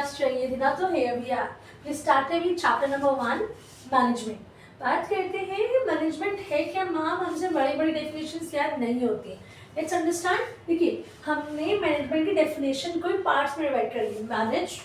Class चाहिए थी ना, तो here we are. We started with chapter number 1, management. बात करते हैं मैनेजमेंट है क्या मैम, हमसे बड़ी बड़ी डेफिनेशन याद नहीं होती. Let's understand. देखिए, हमने मैनेजमेंट की डेफिनेशन को पार्ट्स में डिवाइड कर ली. मैनेज,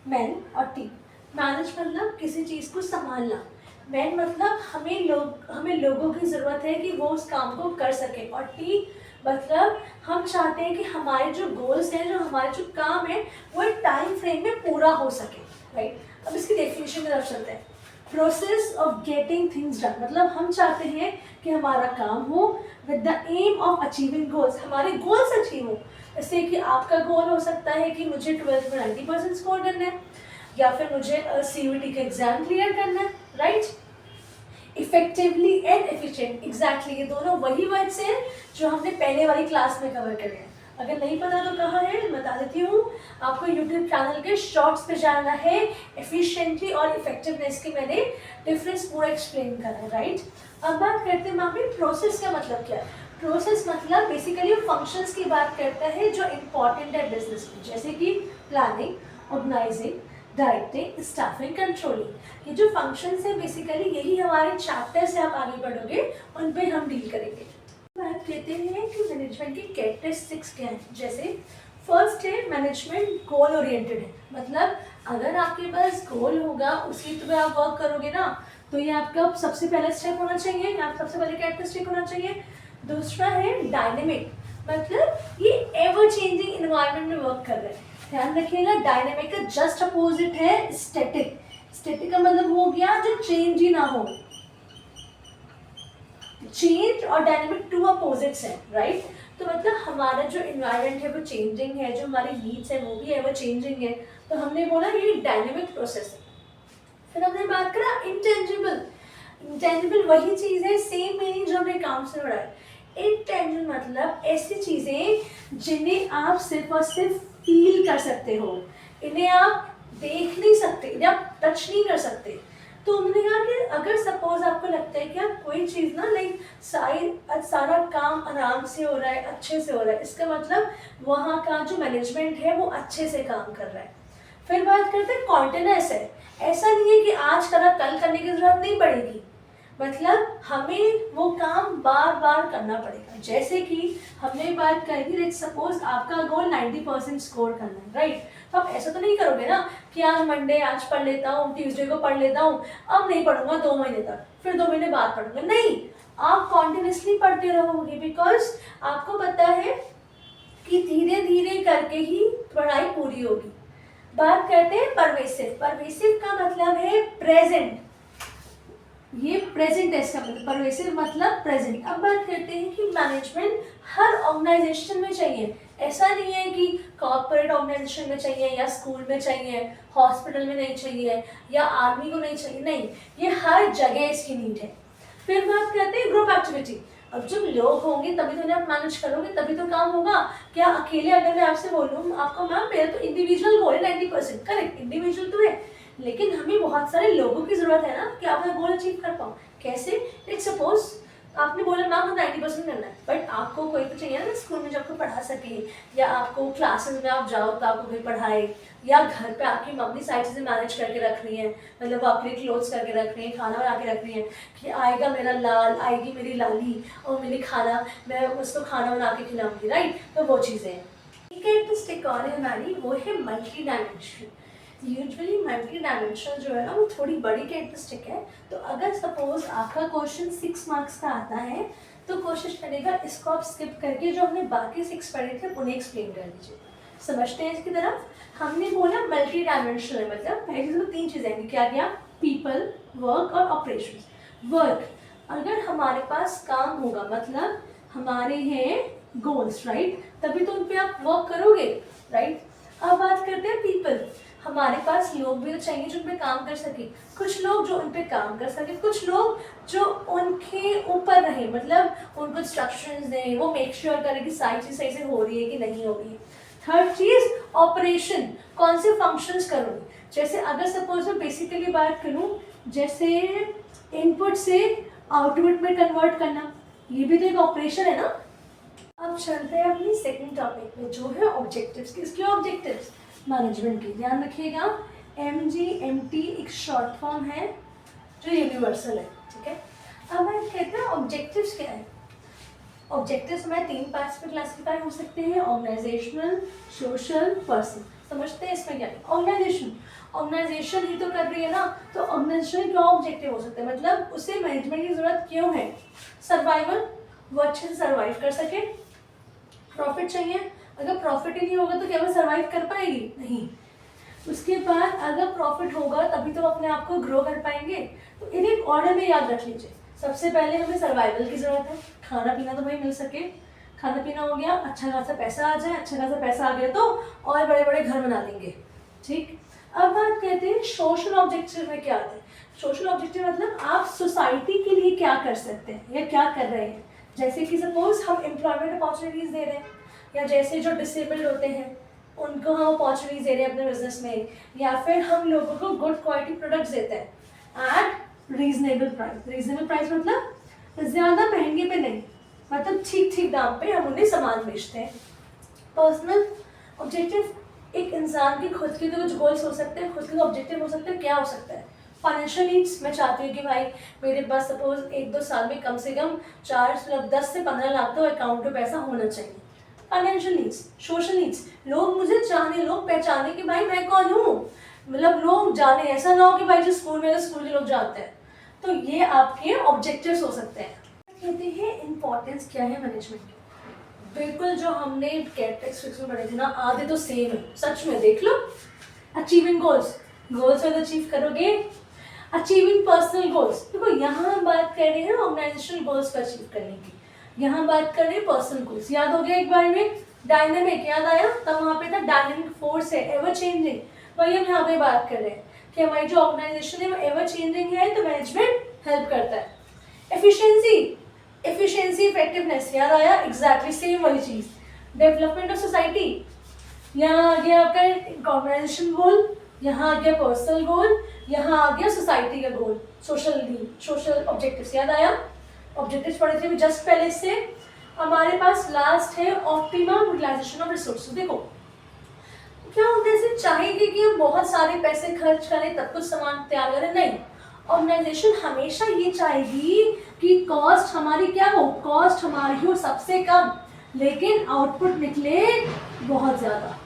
मैन और टीम. मैनेज मतलब किसी चीज़ को संभालना. मैन मतलब हमें लोगों की ज़रूरत है कि वो उस काम को कर सके. और टीम मतलब हम चाहते हैं कि हमारे जो गोल्स हैं, जो हमारे जो काम है, वो एक टाइम फ्रेम में पूरा हो सके. राइट. अब इसकी डेफिनेशन की तरफ चलते हैं. Process of getting things done मतलब हम चाहते हैं कि हमारा काम हो with the aim of achieving goals. हमारे गोल्स अचीव हो. जैसे कि आपका गोल हो सकता है कि मुझे 12th में 90% स्कोर करना है, या फिर मुझे CUET का एग्जाम क्लियर करना है. Right. Effectively and efficient, exactly ये दोनों वही वर्ड्स हैं जो हमने पहले वाली क्लास में कवर करे हैं. अगर नहीं पता तो कहाँ है बता देती हूँ. आपको यूट्यूब चैनल के शॉर्ट्स पे जाना है. एफिशिएंटली और इफेक्टिवनेस की मैंने डिफरेंस पूरा एक्सप्लेन करा है. राइट. अब बात करते हैं मामी प्रोसेस का मतलब क्या है. प्रोसेस मतलब बेसिकली फंक्शंस की बात करता है जो इम्पॉर्टेंट है बिजनेस में, जैसे कि planning, organising, directing, staffing, controlling. ये जो फंक्शंस है बेसिकली यही हमारे चैप्टर से आप आगे बढ़ोगे उन पे हम डील करेंगे. बात कहते हैं कि मैनेजमेंट की कैरेक्टरिस्टिक्स क्या है. जैसे फर्स्ट है मैनेजमेंट गोल ओरिएंटेड है. मतलब अगर आपके पास गोल होगा उसी पे आप वर्क करोगे ना, तो ये आपका सबसे पहला स्टेप होना चाहिए, आपका सबसे पहले कैरेक्टरिस्टिक होना चाहिए. दूसरा है डायनेमिक. मतलब ये एवर चेंजिंग इन्वायरमेंट में वर्क कर रहे हैं. ध्यान रखिएगा, डायनेमिक का जस्ट अपोजिट है स्टैटिक. स्टैटिक का मतलब हो गया जो चेंज ही ना हो. चेंज और डायनेमिक टू अपोजिट्स हैं. राइट. तो मतलब हमारा जो इन्वायरमेंट है वो चेंजिंग है, जो हमारी नीड्स है वो भी एवर चेंजिंग है. तो हमने बोला ये डायनेमिक प्रोसेस है. फिर हमने बात करा इंटेंजिबल. इंटेंजिबल वही चीज़ है, सेम मीनिंग जो हमने काम से पढ़ा है. इंटेंजिबल मतलब ऐसी चीज़ें जिन्हें आप सिर्फ और सिर्फ फील कर सकते हो, इन्हें आप देख नहीं सकते, इन्हें आप टच नहीं कर सकते. तो उन्होंने कहा कि अगर सपोज आपको लगता है कि आप कोई चीज़ ना लाइक सारा काम आराम से हो रहा है, अच्छे से हो रहा है, इसका मतलब वहाँ का जो मैनेजमेंट है वो अच्छे से काम कर रहा है. फिर बात करते हैं कॉन्टिन्यूअस है. ऐसा नहीं है कि आज करा कल करने की जरूरत नहीं पड़ेगी. मतलब हमें वो काम बार बार करना पड़ेगा. जैसे कि हमने बात करी लेट्स सपोज आपका गोल 90% स्कोर करना है. राइट. तो आप ऐसा तो नहीं करोगे ना कि आज मंडे आज पढ़ लेता हूँ, ट्यूसडे को पढ़ लेता हूँ, अब नहीं पढ़ूंगा 2 महीने तक, फिर 2 महीने बाद पढ़ूंगा. नहीं, आप कॉन्टिन्यूसली पढ़ते रहोगे. बिकॉज आपको पता है कि धीरे धीरे करके ही पढ़ाई पूरी होगी. बात करते हैं परवेसिव. परवेसिव का मतलब है प्रेजेंट. ये प्रेजेंट है इसका मतलब. परवेसिव मतलब प्रेजेंट. अब बात करते हैं कि मैनेजमेंट हर ऑर्गेनाइजेशन में चाहिए. ऐसा नहीं है कि कॉर्पोरेट ऑर्गेनाइजेशन में चाहिए, या स्कूल में चाहिए, हॉस्पिटल में नहीं चाहिए, या आर्मी को नहीं चाहिए. नहीं, ये हर जगह इसकी नीड है. फिर बात करते हैं ग्रुप एक्टिविटी. अब जब लोग होंगे तभी तो आप मैनेज करोगे, तभी तो काम होगा. क्या अकेले अगर मैं आपसे बोलूँ आपको मैम मेरा तो इंडिविजुअल गोल है 90%, करेक्ट, इंडिविजुअल तो है, लेकिन हमें बहुत सारे लोगों की जरूरत है ना कि आप अपना गोल अचीव कर पाओ. कैसे? लेट्स सपोज आपने बोला मैम 90% करना है, बट आपको कोई तो चाहिए ना स्कूल में जो आपको पढ़ा सके, या आपको क्लासेस में आप जाओ तो आपको कोई पढ़ाए, या घर पे आपकी मम्मी सारी चीज़ें मैनेज करके रख रही हैं, मतलब वो अपने क्लोथ्स करके रख रही हैं, खाना बना के रख रही हैं कि आएगा मेरा लाल, आएगी मेरी लाली और मेरी खाना, मैं उसको खाना बना के खिलाऊंगी. राइट. तो वो चीज़ें हैं. ठीक है. तो स्टिक और है हमारी, वो है multi dimensional. Usually multi dimensional जो है ना वो थोड़ी बड़ी कैरेक्टरिस्टिक है. तो अगर सपोज आपका क्वेश्चन 6 मार्क्स का आता है तो कोशिश करेगा इसको आप स्किप करके जो हमने बाकी 6 पढ़े थे उन्हें एक्सप्लेन कर दीजिए. समझते हैं इसकी तरफ. हमने बोला मल्टी डायमेंशनल मतलब पहले चीज़ में 3 चीज़ें हैं. क्या क्या? पीपल, वर्क और ऑपरेशंस. वर्क, अगर हमारे पास काम होगा मतलब हमारे हैं गोल्स. राइट. तभी तो उन पर आप वर्क करोगे. राइट. अब बात करते हैं पीपल. हमारे पास लोग भी तो चाहिए जो उन पे काम कर सके. कुछ लोग जो उन पे काम कर सके, कुछ लोग जो उनके ऊपर रहे, मतलब उनको इंस्ट्रक्शंस दें, वो मेक श्योर करें कि सारी चीज़ सही से हो रही है कि नहीं हो रही है. थर्ड चीज़ ऑपरेशन. कौन से फंक्शंस करूँ. जैसे अगर सपोज मैं बेसिकली बात करूँ, जैसे इनपुट से आउटपुट में कन्वर्ट करना, ये भी तो एक ऑपरेशन है ना. अब चलते हैं अपनी सेकंड टॉपिक में जो है ऑब्जेक्टिव्स. किसके ऑब्जेक्टिव्स? मैनेजमेंट की, ध्यान रखिएगा। MGMT एक शॉर्ट फॉर्म है जो यूनिवर्सल है, ठीक है। अब हम कहते हैं ऑब्जेक्टिव्स क्या है। ऑब्जेक्टिव्स हमारे 3 पार्ट्स में क्लासिफाई हो सकते हैं, ऑर्गेनाइजेशनल, सोशल, पर्सनल। समझते हैं इसमें क्या है। ऑर्गेनाइजेशन ही तो कर रही है ना, तो ऑर्गेनाइजेशन क्या ऑब्जेक्टिव हो सकते हैं, मतलब उसे मैनेजमेंट की जरूरत क्यों है। सर्वाइवल, वो अच्छे से सर्वाइव कर सके। प्रॉफिट चाहिए, अगर प्रॉफिट ही नहीं होगा तो क्या वो सर्वाइव कर पाएगी, नहीं। उसके बाद अगर प्रॉफिट होगा तभी तो अपने आप को ग्रो कर पाएंगे। तो इन्हें ऑर्डर में याद रख लीजिए। सबसे पहले हमें सर्वाइवल की जरूरत है, खाना पीना तो भाई मिल सके, खाना पीना हो गया, अच्छा खासा पैसा आ जाए, अच्छा खासा पैसा आ गया तो और बड़े बड़े घर बना लेंगे, ठीक। अब बात करते हैं सोशल ऑब्जेक्टिव में क्या आता है। सोशल ऑब्जेक्टिव मतलब आप सोसाइटी के लिए क्या कर सकते हैं या क्या कर रहे हैं। जैसे कि सपोज हम एम्प्लॉयमेंट अपॉर्चुनिटीज दे रहे हैं, या जैसे जो डिसेबल्ड होते हैं उनको हम अपॉर्चुनिटीज दे रहे हैं अपने बिजनेस में, या फिर हम लोगों को गुड क्वालिटी प्रोडक्ट्स देते हैं eight reasonable price. Reasonable price मतलब ज़्यादा महंगे पे नहीं, मतलब ठीक ठीक दाम पे हम उन्हें सामान बेचते हैं। पर्सनल ऑब्जेक्टिव, एक इंसान के खुद के तो कुछ गोल्स हो सकते हैं, खुद के ऑब्जेक्टिव हो सकते हैं। क्या हो सकता है, फाइनेंशियल नीड्स। मैं चाहती हूँ कि भाई मेरे पास सपोज 1-2 साल में कम से कम 10 से 15 लाख तो अकाउंट में पैसा होना चाहिए। Financial needs. सोशल नीड्स, लोग मुझे जाने, लोग पहचाने कि भाई मैं कौन हूँ, मतलब लोग जाने, ऐसा ना हो कि भाई जो स्कूल में स्कूल के लोग जानते हैं। तो ये आपके ऑब्जेक्टिव्स हो सकते हैं। कहते हैं इंपॉर्टेंस क्या है मैनेजमेंट की। बिल्कुल जो हमने कैरेक्टरिस्टिक्स में पढ़े थे ना, आधे तो सेम है, सच में देख लो। अचीविंग गोल्स, गोल्स अगर अचीव करोगे। अचीविंग पर्सनल गोल्स, देखो यहाँ हम बात कर रहे हैं ऑर्गेनाइजेशनल गोल्स को अचीव करने की, यहाँ बात कर रहे हैं पर्सनल गोल्स। याद हो गया एक बार में, डायनेमिक याद आया, तब वहाँ पे था डायनेमिक फोर्स है, एवर चेंजिंग। वही हम यहाँ पे बात कर रहे हैं कि हमारी जो ऑर्गेनाइजेशन है वो एवर चेंजिंग है, तो मैनेजमेंट हेल्प करता है। एफिशिएंसी, एफिशिएंसी इफेक्टिवनेस, याद आया, एग्जैक्टली सेम वही चीज। डेवलपमेंट ऑफ सोसाइटी, यहाँ आ गया आपका ऑर्गेनाइजेशन गोल, यहाँ आ गया पर्सनल गोल, यहाँ आ गया सोसाइटी का गोल, सोशल नीड, सोशल ऑब्जेक्टिव्स। याद आया, ऑब्जेक्टिव्स पढ़े थे जस्ट पहले से। हमारे पास लास्ट है ऑप्टिमम यूटिलाइजेशन ऑफ रिसोर्सेज। देखो क्या होता है, सिर्फ चाहेंगे कि हम बहुत सारे पैसे खर्च करें तब कुछ सामान तैयार करें, नहीं। ऑर्गेनाइजेशन हमेशा ये चाहेगी कि कॉस्ट हमारी क्या हो, कॉस्ट हमारी हो सबसे कम, लेकिन आउटपुट निकले बहुत ज्यादा।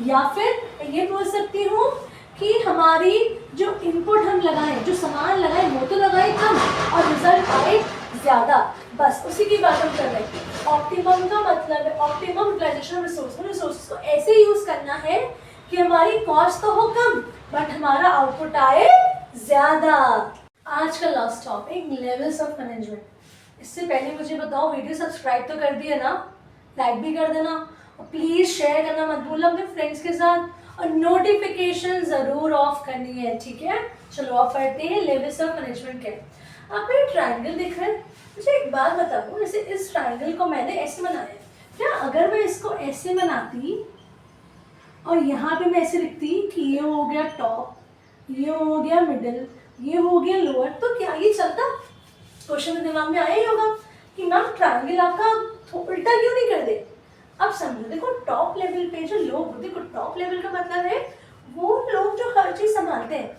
या फिर ये बोल सकती हूँ कि हमारी जो इनपुट हम लगाएं, जो सामान लगाएं, वो तो लगाएं कम और रिजल्ट आए ज्यादा, बस उसी की बात हम कर रहे हैं। ऑप्टिमम का मतलब है ऑप्टिमम यूटिलाइजेशन ऑफ रिसोर्सेज को ऐसे यूज करना है कि हमारी कॉस्ट तो हो कम बट हमारा आउटपुट आए ज्यादा। आज का last topic, levels of management. इससे पहले मुझे बताओ, वीडियो सब्सक्राइब तो कर दिया ना, लाइक भी कर देना, और प्लीज शेयर करना मत भूलना अपने फ्रेंड्स के साथ, और नोटिफिकेशन जरूर ऑफ करनी है, ठीक है। चलो ऑफ करते हैं। लेवल्स ऑफ मैनेजमेंट के, आपको ये ट्रायंगल दिख रहा है, मुझे एक बात बताओ, जैसे इस ट्रायंगल को मैंने ऐसे बनाया है, क्या अगर मैं इसको ऐसे बनाती और यहाँ पे मैं ऐसे लिखती कि ये हो गया टॉप, ये हो गया मिडिल, ये हो गया लोअर, तो क्या ये चलता? क्वेश्चन में दिमाग में आया ही होगा कि मैम ट्रायंगल आपका उल्टा क्यों नहीं कर दे। अब समझो, देखो टॉप लेवल पे जो लोग, देखो टॉप लेवल का मतलब है वो लोग जो हर चीज संभालते हैं,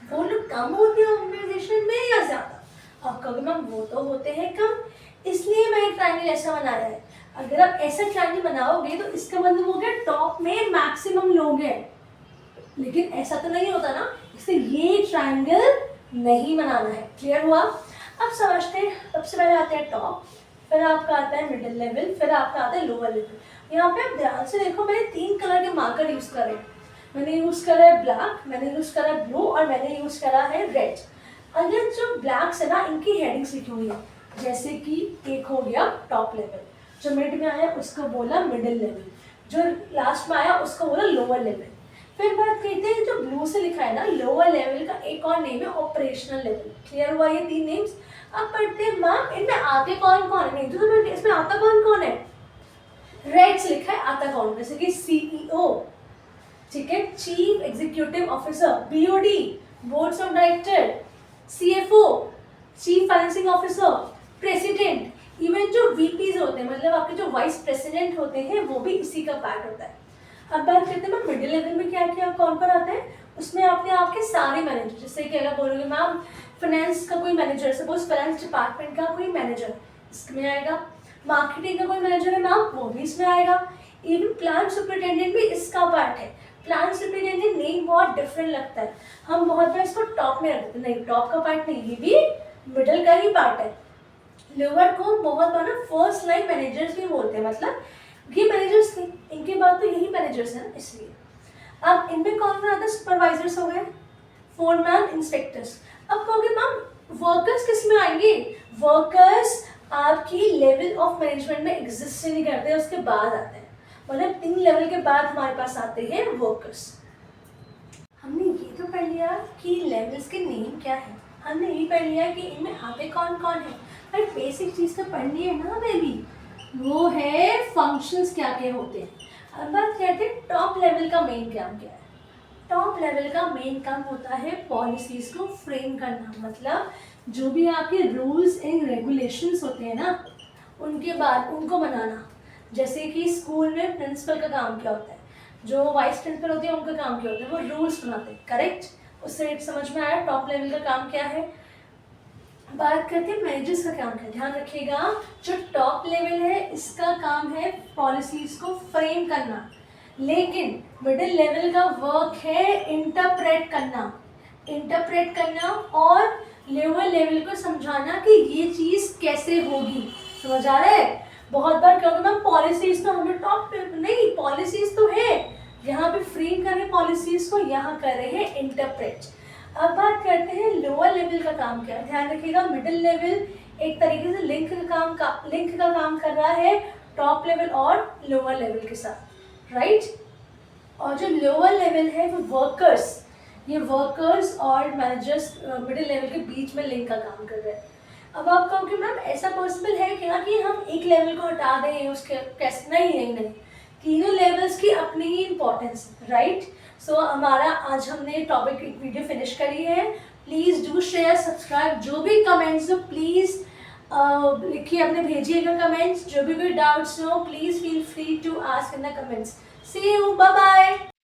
वो लोग कम होते हैं ऑर्गेनाइजेशन में या ज्यादा? अब कभी मैम वो तो होते हैं कम, इसलिए मैंने ट्रायंगल ऐसा बनाया है। अगर आप ऐसा ट्रायंगल बनाओगे तो इसका मतलब हो गया टॉप में मैक्सिमम लोग हैं, लेकिन ऐसा तो नहीं होता ना, इसलिए ये ट्रायंगल नहीं बनाना है। क्लियर हुआ? अब समझते हैं। सबसे पहले आते हैं टॉप, फिर आपका आता है मिडिल लेवल, फिर आपका आता है लोअर लेवल। यहाँ पे आप ध्यान से देखो, मैंने 3 कलर के मार्कर यूज करे। मैंने यूज करा है ब्लैक, मैंने यूज करा है ब्लू, और मैंने यूज करा है रेड। अगर जो ब्लैक्स है ना, इनकी हेडिंग्स लिखी हुई है, जैसे कि एक हो गया टॉप लेवल, जो मिड में आया उसको बोला मिडिल लेवल, जो लास्ट में आया उसको बोला लोअर लेवल। फिर बात करते हैं जो ब्लू से लिखा है ना, लोअर लेवल का एक और नेम है ऑपरेशनल लेवल। क्लियर हुआ? ये 3 नेम्स। अब पढ़ते हैं मैम इनमें आते कौन कौन है, नहीं तो इसमें आता कौन कौन है। रेड से लिखा है आता कौन, जैसे कि CEO, ठीक है, chief executive officer, BOD, boards of director, CFO, chief financing officer, president. Even जो VPs होते हैं, मतलब आपके जो वाइस प्रेसिडेंट होते हैं, वो भी इसी का पार्ट होता है। अब बात करते हैं मैम मिडिल लेवल में क्या क्या कौन कौन आता है, उसमें आपने आपके सारे मैनेजर, जैसे कि अगर बोलोगे मैम फाइनेंस का कोई मैनेजर, सपोज फाइनेंस डिपार्टमेंट का कोई मैनेजर इसमें आएगा, मार्केटिंग का कोई मैनेजर है मैम वो भी इसमें आएगा, इवन प्लांट सुपरिटेंडेंट भी इसका पार्ट है। प्लांट सुपरिटेंडेंट नेम बहुत डिफरेंट लगता है, हम बहुत बार इसको टॉप में रखते हैं, नहीं टॉप का पार्ट नहीं, ये भी मिडिल का ही पार्ट है। लोअर को बहुत बार ना फर्स्ट लाइन मैनेजर्स भी बोलते हैं, मतलब ये मैनेजर्स थे, इनके बाद तो यही मैनेजर्स हैं इसलिए। अब इनमें कौन कौन आता है, सुपरवाइजर्स हो गए, फोरमैन, इंस्पेक्टर्स। अब कहोगे मैम वर्कर्स किस में आएंगे, वर्कर्स आपकी लेवल ऑफ मैनेजमेंट में एग्जिस्ट नहीं करते, उसके बाद आते हैं, मतलब 3 लेवल के बाद हमारे पास आते हैं वर्कर्स। हमने ये तो पढ़ लिया कि लेवल्स के नेम क्या है, हमने ये पढ़ लिया कि इनमें आते कौन कौन है, पर बेसिक चीज़ तो पढ़नी है ना बेबी, वो है फंक्शंस क्या क्या होते हैं। अब बात करते हैं टॉप लेवल का मेन काम क्या है। टॉप लेवल का मेन काम होता है पॉलिसीज़ को फ्रेम करना, मतलब जो भी आपके रूल्स एंड रेगुलेशंस होते हैं ना, उनके बाद उनको बनाना। जैसे कि स्कूल में प्रिंसिपल का काम क्या होता है, जो वाइस प्रिंसिपल होते हैं उनका काम क्या होता है, वो रूल्स बनाते हैं, करेक्ट। उससे समझ में आया टॉप लेवल का काम क्या है। बात करते हैं मैनेजर्स का काम क्या है, ध्यान रखिएगा जो टॉप लेवल है इसका काम है पॉलिसीज़ को फ्रेम करना, लेकिन मिडिल लेवल का वर्क है इंटरप्रेट करना और लोअर लेवल को समझाना कि ये चीज़ कैसे होगी। समझ आ रहा है। बहुत बार क्या होगा मैम पॉलिसीज़ तो हमें टॉप पे नहीं, पॉलिसीज़ तो है, यहाँ पे फ्रेम कर रहे हैं पॉलिसीज़ को, यहाँ कर रहे हैं इंटरप्रेट। अब बात करते हैं लोअर लेवल का काम क्या है, ध्यान रखिएगा मिडिल लेवल एक तरीके से लिंक का काम कर रहा है टॉप लेवल और लोअर लेवल के साथ, राइट। और जो लोअर लेवल है वो वर्कर्स, ये वर्कर्स और मैनेजर्स मिडिल लेवल के बीच में लिंक का काम कर रहे हैं। अब आप कहोगे मैम ऐसा पॉसिबल है क्या कि हम एक लेवल को हटा दें उसके, कैसे, नहीं, तीनों लेवल्स की अपनी ही इम्पोर्टेंस, राइट। सो हमारा आज हमने टॉपिक वीडियो फिनिश करी है। प्लीज़ डू शेयर, सब्सक्राइब, जो भी कमेंट्स हो प्लीज़ लिखिए, अपने भेजिएगा कमेंट्स, जो भी कोई डाउट्स हो please feel free to ask in the comments. See you, bye bye.